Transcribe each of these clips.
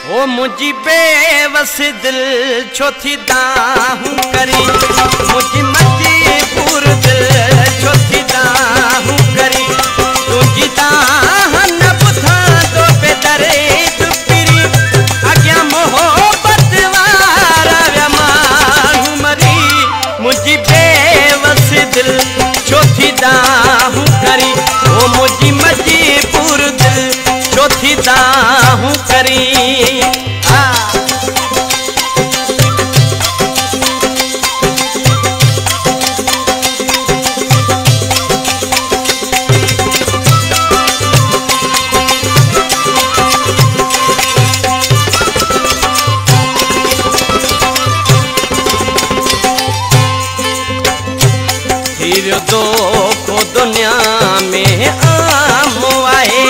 ओ मुझी बेवस दिल छो थी दाहूं करी, मुझी मजबूर दिल छो थी दाहूं करी, तुझी दाह न बुधा तो बेदरे दुपिरी, अग्या मोहब्बत वारा व्या मानू मरी, मुझी बेवस दिल छो थी दाहूं करी, ओ मुझी मजबूर दिल छो थी दाहूं करी। दो को दुनिया में आम आहे,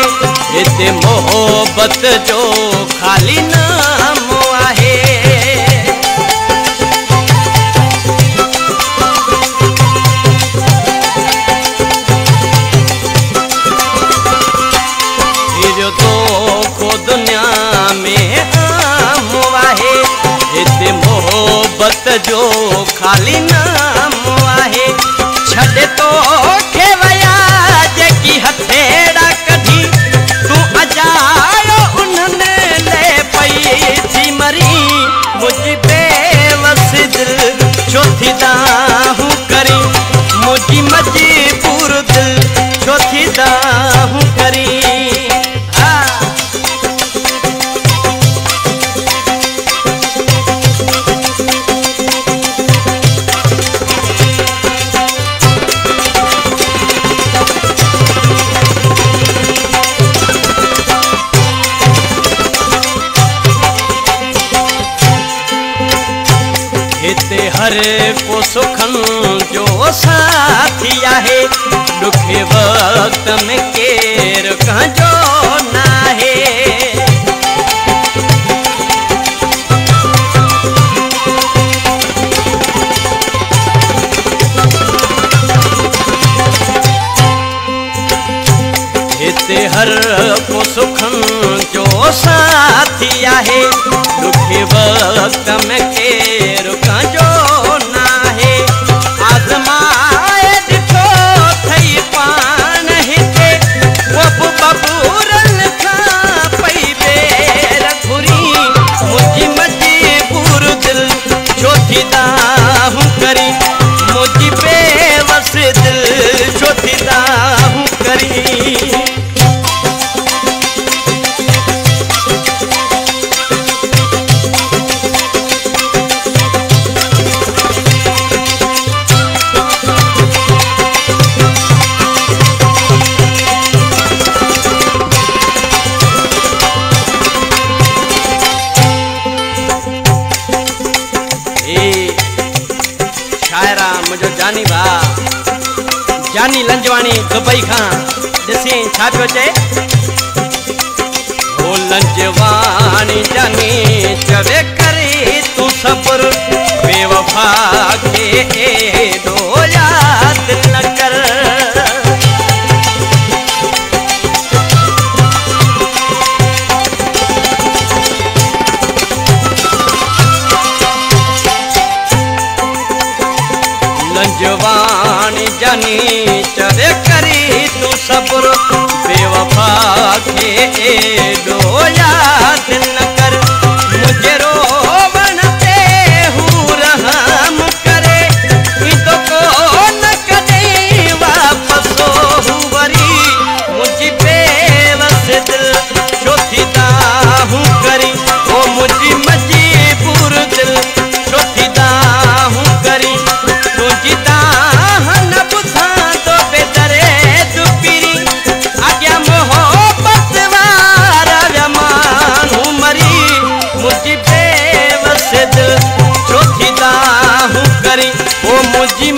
हिते मोहब्बत जो खाली नाम आहे। दो को दुनिया में आम आहे, हिते मोहब्बत जो खाली नाम आहे। छड़े तो खेवया जेकी हथेड़ा कढी, तू अजायो उन्हने ले पई थी मरी, मुझी बेवस दिल छो थी दाहूं करी, मुझी मजबूर दिल छो थी दाहूं करी। हिते हर को सुखन जो साथी आहे, दुखे वक्त में केर कंजो नाहे। हिते हर को सुखन जो साथी आहे, दुखे वक्त में केर कंजो नाहे। आज़माए ॾिठो थई पान हिते, वो बबूरन खां पई बेर घुरी, मुझी मजबूर दिल छो थी दाहूं करी, मुझी बेवस दिल छो थी दाहूं करी। शायरा मुझो जानी भा जानी लंजवानी दुबई खां ॾिसी छा पियो चए, ओ लंजवानी जानी चवे करे तूं सब्र, बेवफा खे एॾो याद न कर। लंजवानी जानी चवे करी तू सब्र, बेवफा खे एॾो याद न कर। मुझे रोवण ते हू रहम करे, ईंदो कोन कॾहिं वापसि हू वरी, मुझी बेवस दिल छो थी दाहूं करी, ओ मुझी मजबूर दिल छो थी दाहूं करी, तुझी दाह न बुधा तो बेदरे दुपिरी, अग्या मोहब्बत वारा व्या मानू मरी, मुझी बेवस दिल छो थी दाहूं करी, ओ मुझी